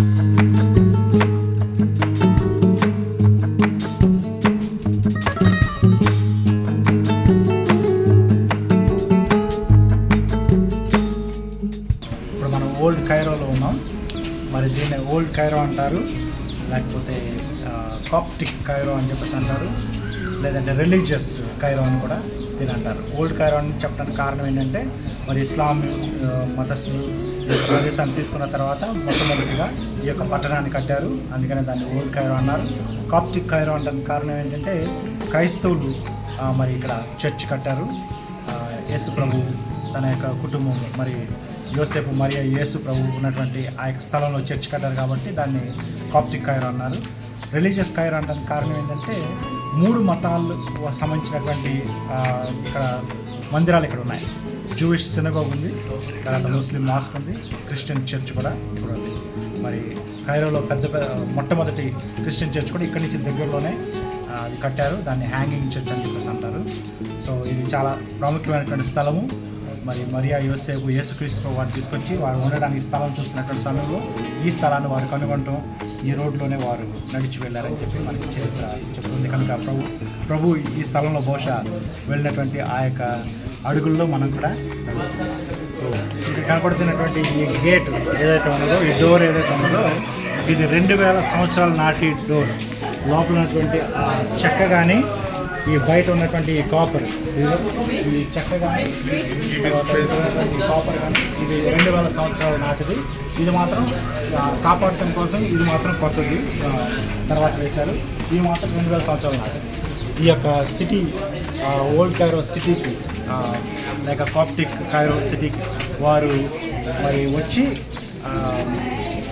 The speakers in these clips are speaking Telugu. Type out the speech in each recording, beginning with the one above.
ఇప్పుడు మనం ఓల్డ్ కైరోలో ఉన్నాం. మరి దీన్ని ఓల్డ్ కైరో అంటారు, లేకపోతే కాప్టిక్ కైరో అని చెప్పేసి అంటారు, లేదంటే రిలీజియస్ కైరో అని కూడా దీని అంటారు. ఓల్డ్ కైరో అని చెప్పడానికి కారణం ఏంటంటే మరి ఇస్లాం మతస్థులు ఈ ప్రదేశాన్ని తీసుకున్న తర్వాత మొట్టమొదటిగా ఈ యొక్క పట్టణాన్ని కట్టారు, అందుకనే దాన్ని ఓల్డ్ కైరో అన్నారు. కాప్టిక్ కైరో అనడానికి కారణం ఏంటంటే క్రైస్తవులు మరి ఇక్కడ చర్చ్ కట్టారు. యేసు ప్రభు తన యొక్క కుటుంబం మరి యోసేపు మరియా యేసు ప్రభు ఉన్నటువంటి ఆ యొక్క స్థలంలో చర్చ్ కట్టారు కాబట్టి దాన్ని కాప్టిక్ కైరో అన్నారు. రిలీజియస్ కైరో అనడానికి కారణం ఏంటంటే 3 మతాలు సంబంధించినటువంటి ఇక్కడ మందిరాలు ఇక్కడ ఉన్నాయి. జూయిష్ సినగోగ్ ఉంది, తర్వాత ముస్లిం మాస్క్ ఉంది, క్రిస్టియన్ చర్చ్ కూడా ఇక్కడ ఉంది. మరి కైరోలో మొట్టమొదటి క్రిస్టియన్ చర్చ్ కూడా ఇక్కడి నుంచి దగ్గరలోనే అది కట్టారు, దాన్ని హ్యాంగింగ్ చర్చ్ అని చెప్పేసి అంటారు. సో ఇది చాలా ప్రాముఖ్యమైనటువంటి స్థలము. మరి మరియా యోసేపు యేసుక్రీస్తు వారిని తీసుకొచ్చి వారు ఉండడానికి స్థలం చూస్తున్నటువంటి సమయంలో ఈ స్థలాన్ని వారు కనుగొనటం, ఈ రోడ్లోనే వారు నడిచి వెళ్ళారని చెప్పి మనకి చరిత్ర చెప్తుంది. కనుక ప్రభు ఈ స్థలంలో బహుశా వెళ్ళినటువంటి ఆ యొక్క అడుగుల్లో మనం కూడా నడుస్తున్నాం. సో ఇక్కడ కనపడుతున్నటువంటి ఈ గేట్ ఏదైతే ఉన్నదో, ఈ డోర్ ఏదైతే ఉన్నదో, ఇది 2000 సంవత్సరాల నాటి డోర్. లోపల ఉన్నటువంటి చెక్క కానీ ఈ బయట ఉన్నటువంటి ఈ కాపర్, ఈ చెక్క కానీ ఈ కాపర్ కానీ ఇది 2000 సంవత్సరాల నాటిది. ఇది మాత్రం కాపాడటం కోసం ఇది మాత్రం కొత్తది తర్వాత వేశారు. ఇది మాత్రం 2000 సంవత్సరాల నాటిది. ఈ యొక్క సిటీ ఓల్డ్ కైరో సిటీకి లేక కాప్టిక్ కైరో సిటీకి వారు మరి వచ్చి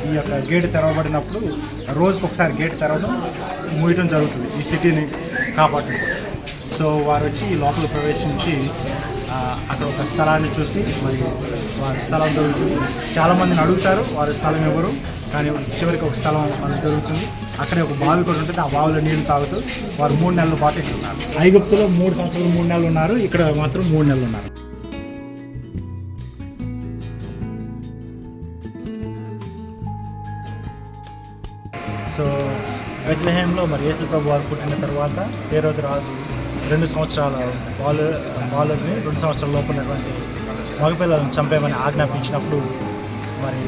ఈ యొక్క గేట్ తెరవబడినప్పుడు రోజుకు ఒకసారి గేట్ తెరవడం మూయటం జరుగుతుంది ఈ సిటీని కాపాడటం కోసం. సో వారు వచ్చి లోపల ప్రవేశించి అక్కడ ఒక స్థలాన్ని చూసి మరి వారి స్థలం దొరుకుతుంది. చాలామందిని అడుగుతారు, వారి స్థలం ఎవరు, కానీ చివరికి ఒక స్థలం మనకు దొరుకుతుంది. అక్కడే ఒక బావి కూడా ఉంటుంది, ఆ బావిలో నీళ్లు తాగుతూ వారు 3 నెలల పాటు ఇక్కడ ఉన్నారు. ఐగుప్తులో 3 సంవత్సరాలు 3 నెలలు ఉన్నారు, ఇక్కడ మాత్రం 3 నెలలు ఉన్నారు. సో బెత్లెహేంలో మరి యేసు ప్రభు వారు పుట్టిన తర్వాత హేరోదు రాజు 2 సంవత్సరాల బాలుని 2 సంవత్సరాల లోపు ఉన్నటువంటి మగపిల్లలను చంపేయమని ఆజ్ఞాపించినప్పుడు మరి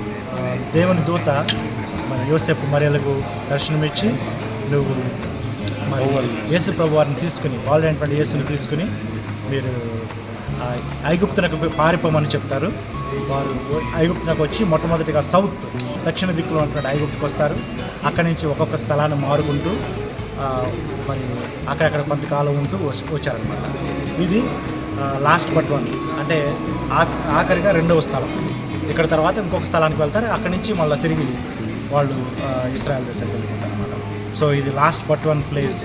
దేవుని దూత మరి యోసేపు మరియలకు దర్శనమిచ్చి నువ్వు మరి యేసు ప్రభు వారిని తీసుకుని బాలుడైనటువంటి యేసుని తీసుకుని మీరు ఐగుప్తునకు పారిపోమని చెప్తారు. వారు ఐగుప్తునకు వచ్చి మొట్టమొదటిగా దక్షిణ దిక్కులో ఉన్నటువంటి ఐగుప్తుకు వస్తారు. అక్కడి నుంచి ఒక్కొక్క స్థలాన్ని మారుకుంటూ మరి అక్కడక్కడ కొంతకాలం ఉంటూ వచ్చారనమాట. ఇది లాస్ట్ బట్ వన్, అంటే ఆఖరిగా 2వ స్థలం. ఇక్కడ తర్వాత ఇంకొక స్థలానికి వెళ్తారు, అక్కడి నుంచి మళ్ళీ తిరిగి వాళ్ళు ఇస్రాయల్ దేశానికి వెళ్తారు అనమాట. సో ఇది లాస్ట్ బట్ వన్ ప్లేస్.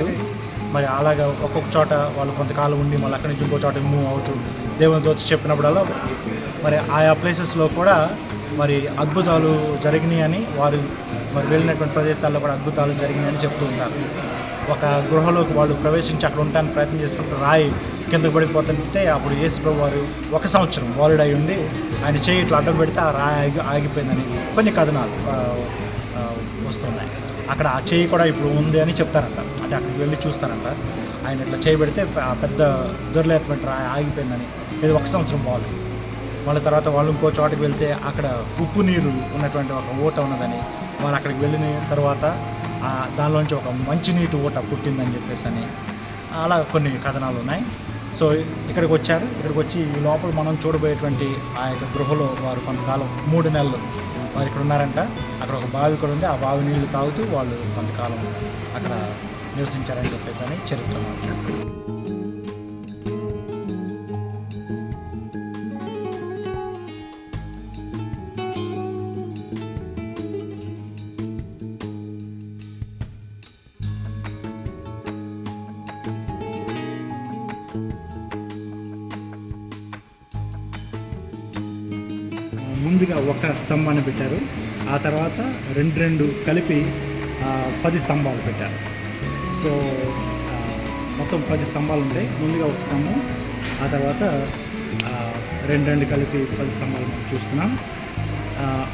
మరి అలాగా ఒక్కొక్క చోట వాళ్ళు కొంతకాలం ఉండి మళ్ళీ అక్కడి నుంచి ఇంకో చోట మూవ్ అవుతూ దేవుని దూత చెప్పినప్పుడల్లా మరి ఆయా ప్లేసెస్లో కూడా మరి అద్భుతాలు జరిగినాయి అని వారు మరి వెళ్ళినటువంటి ప్రదేశాల్లో కూడా అద్భుతాలు జరిగినాయని చెప్తూ ఉంటారు. ఒక గృహలోకి వాళ్ళు ప్రవేశించి అక్కడ ఉండడానికి ప్రయత్నం చేసినప్పుడు రాయి కిందకు పడిపోతుంటే అప్పుడు యేసు ప్రభు వారు 1 సంవత్సరం బాలుడై ఉండి ఆయన చేయి ఇట్లా అడ్డం పెడితే ఆ రాయి ఆగిపోయిందని కొన్ని కథనాలు వస్తున్నాయి. అక్కడ ఆ చేయి కూడా ఇప్పుడు ఉంది అని చెప్తారంట, అంటే అక్కడికి వెళ్ళి చూస్తారంట. ఆయన ఇట్లా చేయి పెడితే ఆ పెద్ద దొరలేటువంటి రాయి ఆగిపోయిందని. ఇది 1 సంవత్సరం బాలు. వాళ్ళ తర్వాత వాళ్ళు ఇంకో చోటకి వెళ్తే అక్కడ ఉప్పు నీరు ఉన్నటువంటి ఒక ఊట ఉన్నదని, వాళ్ళు అక్కడికి వెళ్ళిన తర్వాత దానిలోంచి ఒక మంచినీటి ఊట పుట్టిందని చెప్పేసి అని అలా కొన్ని కథనాలు ఉన్నాయి. సో ఇక్కడికి వచ్చారు. ఇక్కడికి వచ్చి ఈ లోపల మనం చూడబోయేటువంటి ఆ యొక్క గృహలో వారు కొంతకాలం 3 నెలలు వారు ఇక్కడ ఉన్నారంట. అక్కడ ఒక బావి కూడా ఉంది, ఆ బావి నీళ్లు తాగుతూ వాళ్ళు కొంతకాలం అక్కడ నివసించారని చెప్పేసి అని చరిత్ర మాట్లాడుతుంది. ముందుగా ఒక స్తంభాన్ని పెట్టారు, ఆ తర్వాత 2 కలిపి 10 స్తంభాలు పెట్టారు. సో మొత్తం 10 స్తంభాలు ఉంటాయి. ముందుగా ఒక స్తంభం, ఆ తర్వాత 2 కలిపి 10 స్తంభాలు మనం చూస్తున్నాం.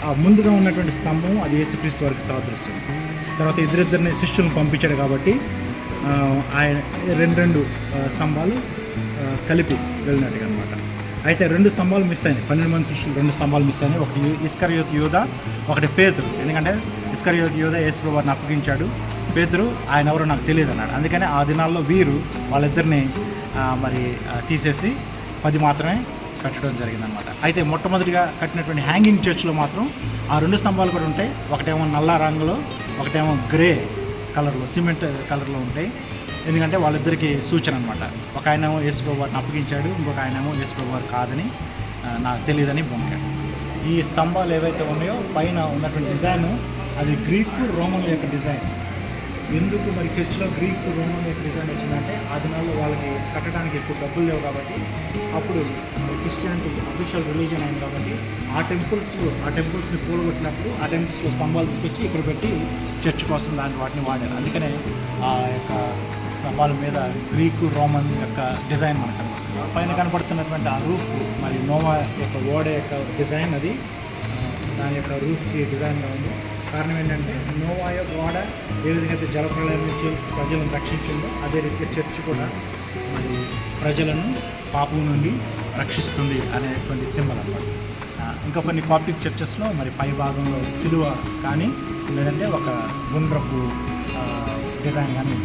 ఆ ముందుగా ఉన్నటువంటి స్తంభం అది యేసుక్రీస్తు వారికి సాదృశ్యం. తర్వాత ఇద్దరిద్దరిని శిష్యులను పంపించాడు కాబట్టి ఆయన రెండు స్తంభాలు కలిపి వెళ్ళినట్టుగా అనమాట. అయితే 2 స్తంభాలు మిస్ అయినాయి. 12 మంది శిష్యులు 2 స్తంభాలు మిస్ అయినాయి. ఒకటి ఇస్కరియోతు యూదా, ఒకటి పేతురు. ఎందుకంటే ఇస్కరియోతు యూదా యేసు వారిని అప్పగించాడు, పేతురు ఆయన ఎవరో నాకు తెలియదు అన్నాడు. అందుకని ఆ దినాల్లో వీరు వాళ్ళిద్దరిని తీసేసి 10 మాత్రమే కట్టడం జరిగిందనమాట. అయితే మొట్టమొదటిగా కట్టినటువంటి హ్యాంగింగ్ చర్చ్లో మాత్రం ఆ 2 స్తంభాలు కూడా ఉంటాయి. ఒకటేమో నల్ల రంగులో, ఒకటేమో గ్రే కలర్లో, సిమెంట్ కలర్లో ఉంటాయి. ఎందుకంటే వాళ్ళిద్దరికీ సూచన అనమాట. ఒక ఆయనేమో యేసు వారిని అప్పగించాడు, ఇంకొక ఆయనేమో యేసు వారు కాదని నాకు తెలియదని బొంకాడు. ఈ స్తంభాలు ఏవైతే ఉన్నాయో పైన ఉన్నటువంటి డిజైన్ అది గ్రీకు రోమన్ యొక్క డిజైన్. ఎందుకు మరి చర్చిలో గ్రీకు రోమన్ యొక్క డిజైన్ వచ్చిందంటే ఆ దినాల్లో వాళ్ళకి కట్టడానికి ఎక్కువ డబ్బులు లేవు కాబట్టి, అప్పుడు క్రిస్టియానిటీ అఫీషియల్ రిలీజియన్ అయింది కాబట్టి ఆ టెంపుల్స్ని కూలగొట్టినప్పుడు ఆ టెంపుల్స్లో స్తంభాలు తీసుకొచ్చి ఇక్కడ పెట్టి చర్చ్ కోసం వాటిని వాడారు. అందుకనే ఆ యొక్క స్తంభాల మీద గ్రీకు రోమన్ యొక్క డిజైన్ మనకు కనబడుతుంది. పైన కనపడుతున్నటువంటి ఆ రూఫ్ మరి నోవా యొక్క ఓడ యొక్క డిజైన్, అది దాని యొక్క రూఫ్కి డిజైన్గా ఉంది. కారణం ఏంటంటే నోవా యొక్క ఓడ ఏ విధంగా అయితే జలప్రళయం నుంచి ప్రజలను రక్షించిందో అదే రీతిగా చర్చ్ కూడా మరి ప్రజలను పాపం నుండి రక్షిస్తుంది అనేటువంటి సింబల్ అన్నమాట. ఇంకా కొన్ని కాప్టిక్ చర్చెస్లో మరి పై భాగంలో సిలువ కానీ లేదంటే ఒక గుండ్రపు డిజైన్ కానీ